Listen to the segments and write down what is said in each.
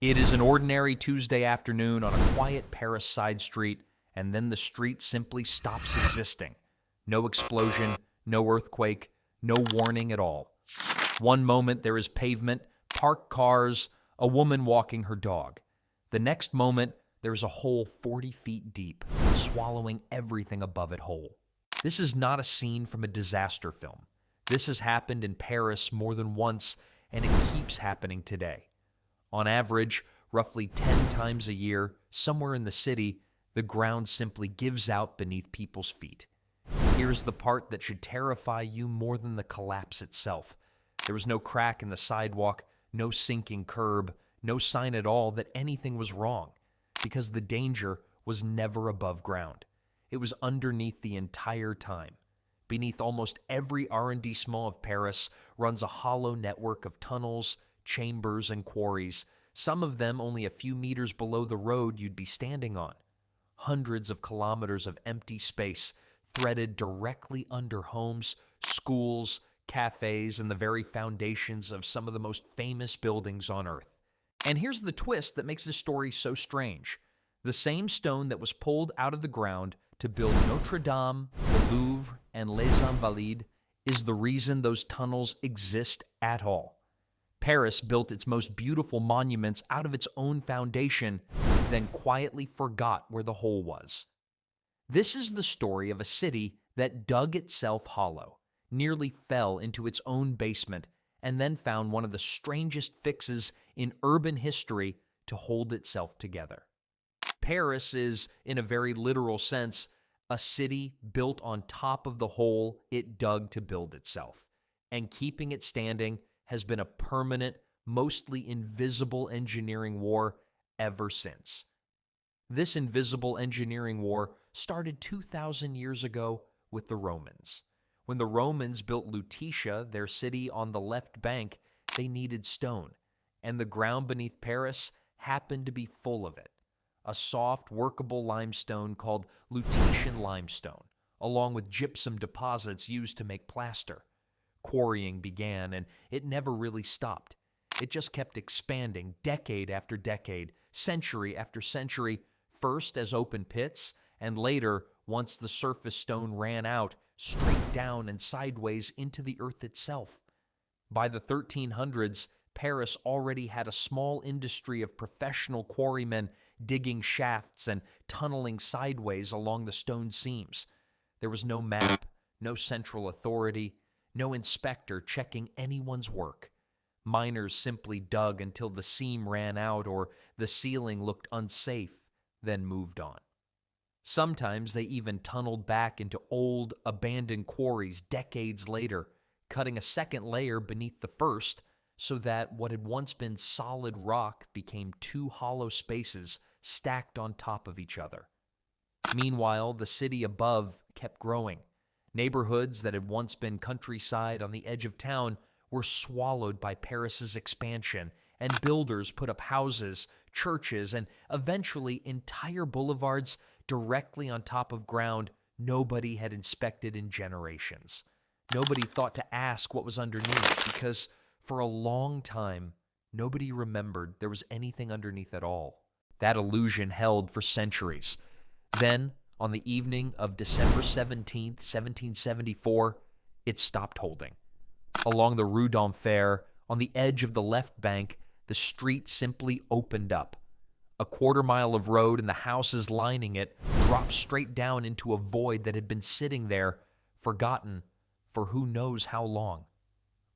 It is an ordinary Tuesday afternoon on a quiet Paris side street, and then the street simply stops existing. No explosion, no earthquake, no warning at all. One moment there is pavement, parked cars, a woman walking her dog. The next moment there is a hole 40 feet deep, swallowing everything above it whole. This is not a scene from a disaster film. This has happened in Paris more than once, and it keeps happening today. On average, roughly 10 times a year, somewhere in the city, the ground simply gives out beneath people's feet. Here's the part that should terrify you more than the collapse itself. There was no crack in the sidewalk, no sinking curb, no sign at all that anything was wrong, because the danger was never above ground. It was underneath the entire time. Beneath almost every arrondissement of Paris runs a hollow network of tunnels, chambers, and quarries, some of them only a few meters below the road you'd be standing on. Hundreds of kilometers of empty space threaded directly under homes, schools, cafes, and the very foundations of some of the most famous buildings on Earth. And here's the twist that makes this story so strange. The same stone that was pulled out of the ground to build Notre Dame, the Louvre, and Les Invalides is the reason those tunnels exist at all. Paris built its most beautiful monuments out of its own foundation, then quietly forgot where the hole was. This is the story of a city that dug itself hollow, nearly fell into its own basement, and then found one of the strangest fixes in urban history to hold itself together. Paris is, in a very literal sense, a city built on top of the hole it dug to build itself, and keeping it standing has been a permanent, mostly invisible engineering war ever since. This invisible engineering war started 2,000 years ago with the Romans. When the Romans built Lutetia, their city on the left bank, they needed stone, and the ground beneath Paris happened to be full of it. A soft, workable limestone called Lutetian limestone, along with gypsum deposits used to make plaster. Quarrying began, and it never really stopped. It just kept expanding decade after decade, century after century, first as open pits, and later, once the surface stone ran out, straight down and sideways into the earth itself. By the 1300s, Paris already had a small industry of professional quarrymen digging shafts and tunneling sideways along the stone seams. There was no map, no central authority, no inspector checking anyone's work. Miners simply dug until the seam ran out or the ceiling looked unsafe, then moved on. Sometimes they even tunneled back into old, abandoned quarries decades later, cutting a second layer beneath the first so that what had once been solid rock became two hollow spaces stacked on top of each other. Meanwhile, the city above kept growing. Neighborhoods that had once been countryside on the edge of town were swallowed by Paris's expansion, and builders put up houses, churches, and eventually entire boulevards directly on top of ground nobody had inspected in generations. Nobody thought to ask what was underneath because for a long time, nobody remembered there was anything underneath at all. That illusion held for centuries. Then, on the evening of December 17th, 1774, it stopped holding. Along the Rue d'Enfer, on the edge of the left bank, the street simply opened up. A quarter-mile of road and the houses lining it dropped straight down into a void that had been sitting there, forgotten for who knows how long.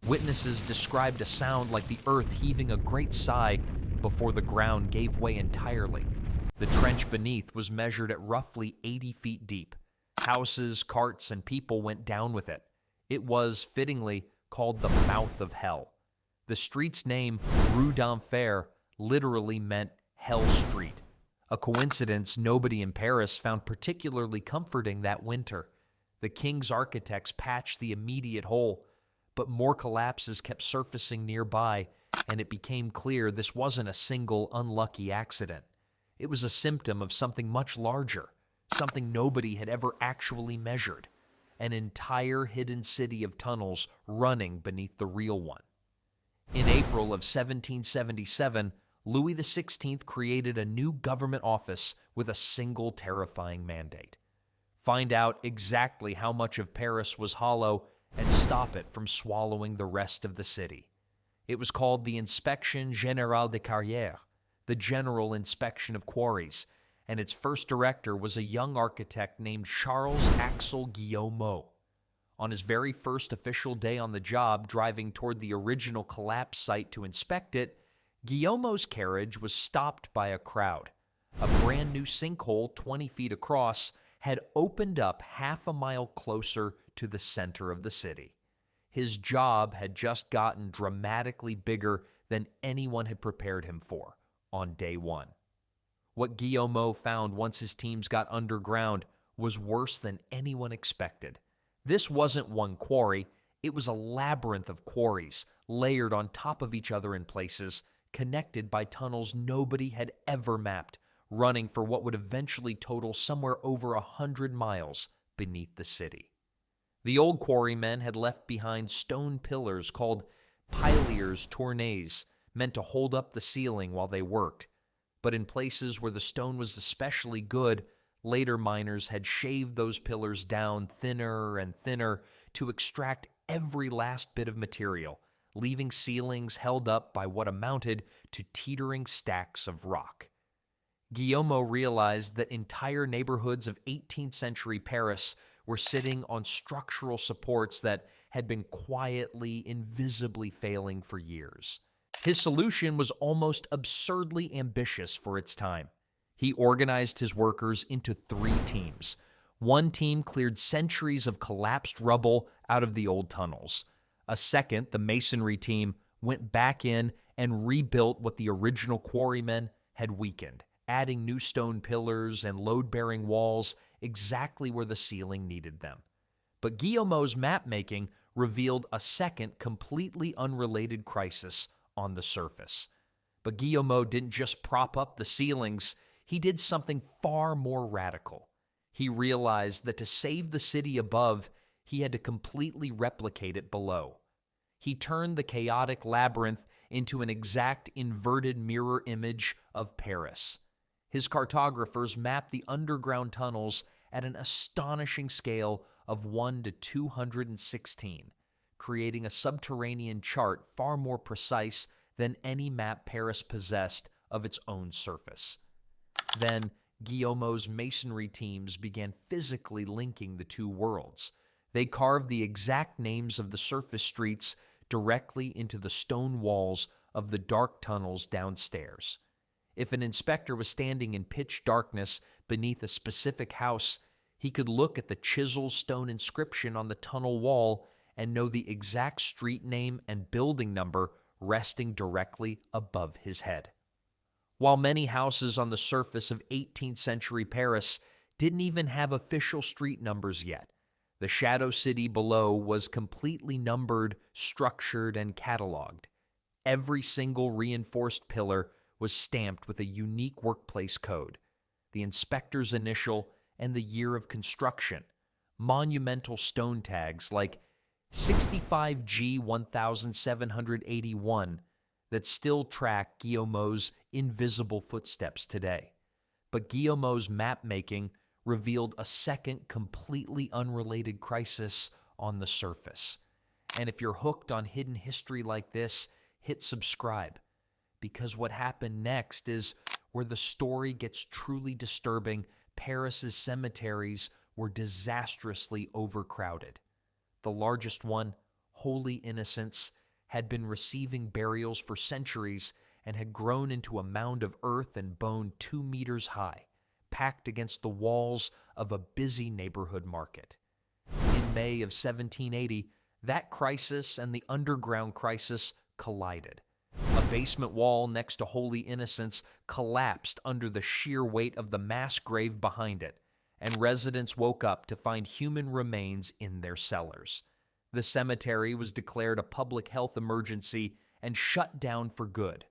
Witnesses described a sound like the earth heaving a great sigh before the ground gave way entirely. The trench beneath was measured at roughly 80 feet deep. Houses, carts, and people went down with it. It was, fittingly, called the mouth of hell. The street's name, Rue d'Enfer, literally meant Hell Street. A coincidence nobody in Paris found particularly comforting that winter. The king's architects patched the immediate hole, but more collapses kept surfacing nearby, and it became clear this wasn't a single unlucky accident. It was a symptom of something much larger, something nobody had ever actually measured, an entire hidden city of tunnels running beneath the real one. In April of 1777, Louis XVI created a new government office with a single terrifying mandate: find out exactly how much of Paris was hollow and stop it from swallowing the rest of the city. It was called the Inspection Générale des Carrières, the General Inspection of Quarries, and its first director was a young architect named Charles Axel Guillaumeau. On his very first official day on the job, driving toward the original collapse site to inspect it, Guillaumeau's carriage was stopped by a crowd. A brand new sinkhole 20 feet across had opened up half a mile closer to the center of the city. His job had just gotten dramatically bigger than anyone had prepared him for on day one. What Guillaumeau found once his teams got underground was worse than anyone expected. This wasn't one quarry, it was a labyrinth of quarries, layered on top of each other in places, connected by tunnels nobody had ever mapped, running for what would eventually total somewhere over 100 miles beneath the city. The old quarrymen had left behind stone pillars called piliers tournés, meant to hold up the ceiling while they worked. But in places where the stone was especially good, later miners had shaved those pillars down thinner and thinner to extract every last bit of material, leaving ceilings held up by what amounted to teetering stacks of rock. Guillaumeau realized that entire neighborhoods of 18th century Paris were sitting on structural supports that had been quietly, invisibly failing for years. His solution was almost absurdly ambitious for its time. He organized his workers into 3 teams. One team cleared centuries of collapsed rubble out of the old tunnels. A second, the masonry team, went back in and rebuilt what the original quarrymen had weakened, adding new stone pillars and load-bearing walls exactly where the ceiling needed them. But Guillaumeau's map-making revealed a second, completely unrelated crisis on the surface. But Guillaumeau didn't just prop up the ceilings, he did something far more radical. He realized that to save the city above, he had to completely replicate it below. He turned the chaotic labyrinth into an exact inverted mirror image of Paris. His cartographers mapped the underground tunnels at an astonishing scale of 1 to 216, creating a subterranean chart far more precise than any map Paris possessed of its own surface. Then, Guillaumeau's masonry teams began physically linking the two worlds. They carved the exact names of the surface streets directly into the stone walls of the dark tunnels downstairs. If an inspector was standing in pitch darkness beneath a specific house, he could look at the chiseled stone inscription on the tunnel wall and know the exact street name and building number resting directly above his head. While many houses on the surface of 18th century Paris didn't even have official street numbers yet, the shadow city below was completely numbered, structured, and cataloged. Every single reinforced pillar was stamped with a unique workplace code, the inspector's initial and the year of construction, monumental stone tags like 65G 1781 that still track Guillaumeau's invisible footsteps today. But Guillaumeau's map-making revealed a second completely unrelated crisis on the surface. And if you're hooked on hidden history like this, hit subscribe, because what happened next is where the story gets truly disturbing. Paris's cemeteries were disastrously overcrowded. The largest one, Holy Innocents, had been receiving burials for centuries and had grown into a mound of earth and bone 2 meters high, packed against the walls of a busy neighborhood market. In May of 1780, that crisis and the underground crisis collided. A basement wall next to Holy Innocents collapsed under the sheer weight of the mass grave behind it, and residents woke up to find human remains in their cellars. The cemetery was declared a public health emergency and shut down for good.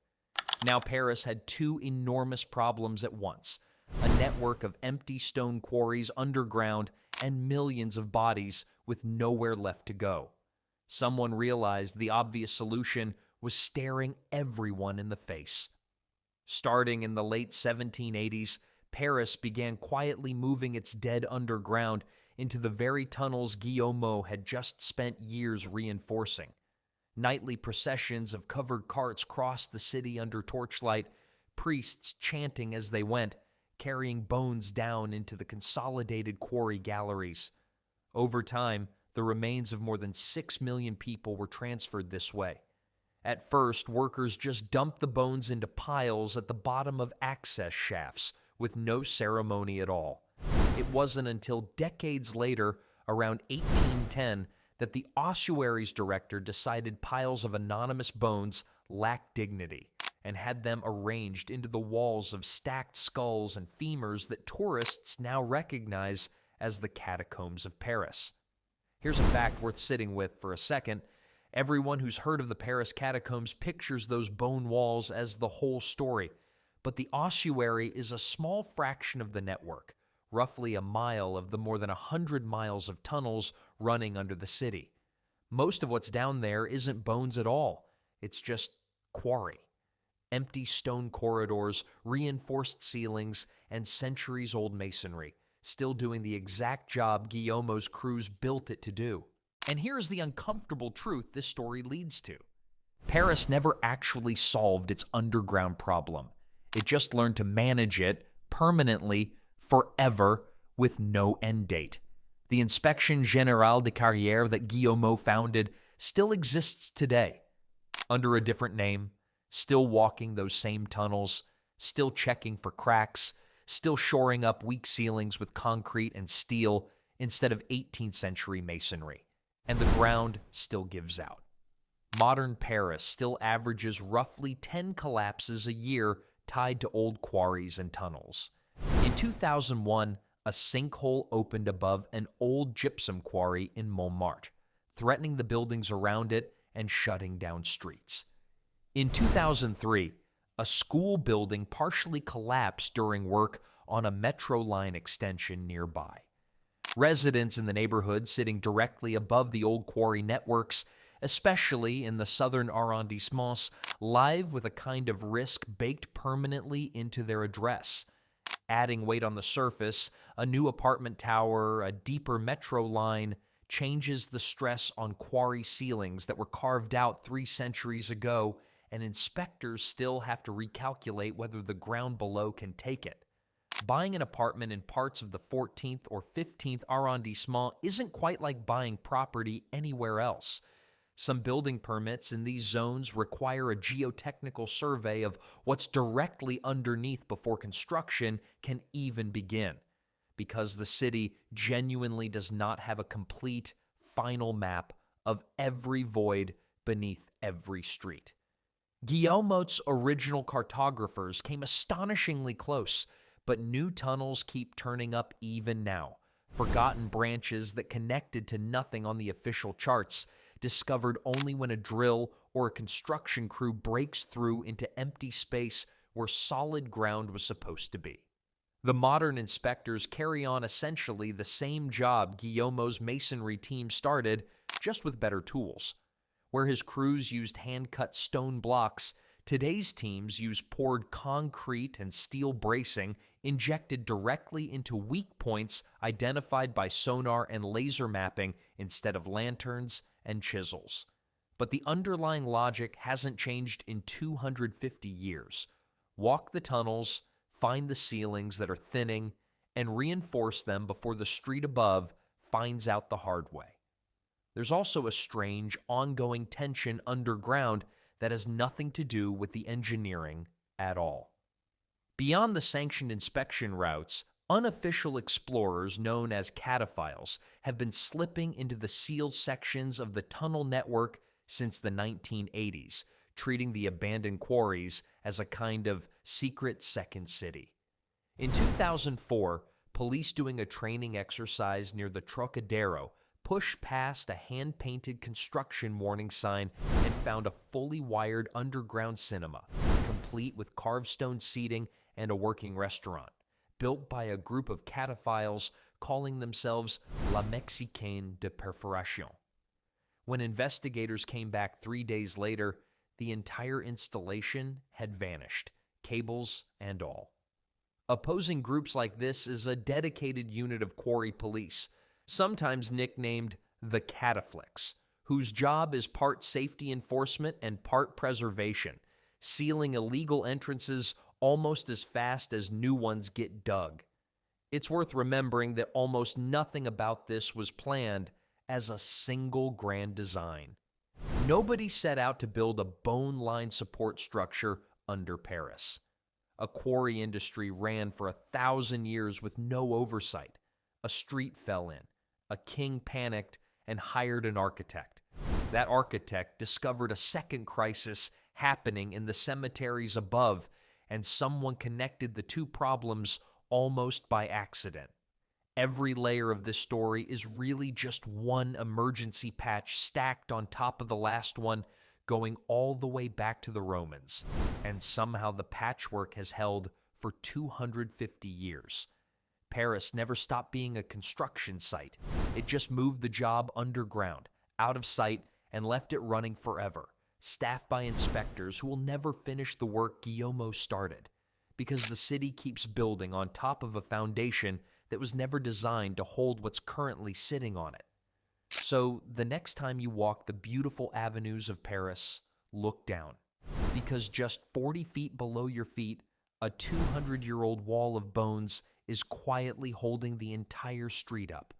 Now Paris had 2 enormous problems at once: a network of empty stone quarries underground and millions of bodies with nowhere left to go. Someone realized the obvious solution was staring everyone in the face: Starting in the late 1780s, Paris began quietly moving its dead underground into the very tunnels Guillaume had just spent years reinforcing. Nightly processions of covered carts crossed the city under torchlight, priests chanting as they went, carrying bones down into the consolidated quarry galleries. Over time, the remains of more than 6 million people were transferred this way. At first, workers just dumped the bones into piles at the bottom of access shafts with no ceremony at all. It wasn't until decades later, around 1810, that the ossuary's director decided piles of anonymous bones lacked dignity and had them arranged into the walls of stacked skulls and femurs that tourists now recognize as the catacombs of Paris. Here's a fact worth sitting with for a second. Everyone who's heard of the Paris catacombs pictures those bone walls as the whole story, but the ossuary is a small fraction of the network, roughly a mile of the more than 100 miles of tunnels running under the city. Most of what's down there isn't bones at all. It's just quarry. Empty stone corridors, reinforced ceilings, and centuries-old masonry, still doing the exact job Guillaume's crews built it to do. And here's the uncomfortable truth this story leads to. Paris never actually solved its underground problem. It just learned to manage it permanently, forever, with no end date. The Inspection Générale des Carrières that Guillaume founded still exists today, under a different name, still walking those same tunnels, still checking for cracks, still shoring up weak ceilings with concrete and steel instead of 18th century masonry. And the ground still gives out. Modern Paris still averages roughly 10 collapses a year tied to old quarries and tunnels. In 2001, a sinkhole opened above an old gypsum quarry in Montmartre, threatening the buildings around it and shutting down streets. In 2003, a school building partially collapsed during work on a metro line extension nearby. Residents in the neighborhood sitting directly above the old quarry networks, especially in the southern arrondissements, live with a kind of risk baked permanently into their address. Adding weight on the surface, a new apartment tower, a deeper metro line, changes the stress on quarry ceilings that were carved out 3 centuries ago, and inspectors still have to recalculate whether the ground below can take it. Buying an apartment in parts of the 14th or 15th arrondissement isn't quite like buying property anywhere else. Some building permits in these zones require a geotechnical survey of what's directly underneath before construction can even begin, because the city genuinely does not have a complete, final map of every void beneath every street. Guillaume's original cartographers came astonishingly close, but new tunnels keep turning up even now. Forgotten branches that connected to nothing on the official charts, discovered only when a drill or a construction crew breaks through into empty space where solid ground was supposed to be. The modern inspectors carry on essentially the same job Guillaume's masonry team started, just with better tools. Where his crews used hand-cut stone blocks, today's teams use poured concrete and steel bracing injected directly into weak points identified by sonar and laser mapping instead of lanterns and chisels. But the underlying logic hasn't changed in 250 years. Walk the tunnels, find the ceilings that are thinning, and reinforce them before the street above finds out the hard way. There's also a strange, ongoing tension underground that has nothing to do with the engineering at all. Beyond the sanctioned inspection routes, unofficial explorers known as cataphiles have been slipping into the sealed sections of the tunnel network since the 1980s, treating the abandoned quarries as a kind of secret second city. In 2004, police doing a training exercise near the Trocadero pushed past a hand-painted construction warning sign and found a fully wired underground cinema, complete with carved stone seating and a working restaurant, built by a group of cataphiles calling themselves La Mexicaine de Perforation. When investigators came back 3 days later, the entire installation had vanished, cables and all. Opposing groups like this is a dedicated unit of quarry police, sometimes nicknamed the Cataflics, whose job is part safety enforcement and part preservation, sealing illegal entrances almost as fast as new ones get dug. It's worth remembering that almost nothing about this was planned as a single grand design. Nobody set out to build a bone-line support structure under Paris. A quarry industry ran for 1,000 years with no oversight. A street fell in. A king panicked and hired an architect. That architect discovered a second crisis happening in the cemeteries above, and someone connected the two problems almost by accident. Every layer of this story is really just one emergency patch stacked on top of the last one, going all the way back to the Romans. And somehow the patchwork has held for 250 years. Paris never stopped being a construction site. It just moved the job underground, out of sight, and left it running forever, staffed by inspectors who will never finish the work Guillermo started, because the city keeps building on top of a foundation that was never designed to hold what's currently sitting on it. So the next time you walk the beautiful avenues of Paris, look down, because just 40 feet below your feet, a 200-year-old wall of bones is quietly holding the entire street up.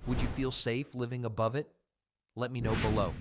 Would you feel safe living above it? Let me know below.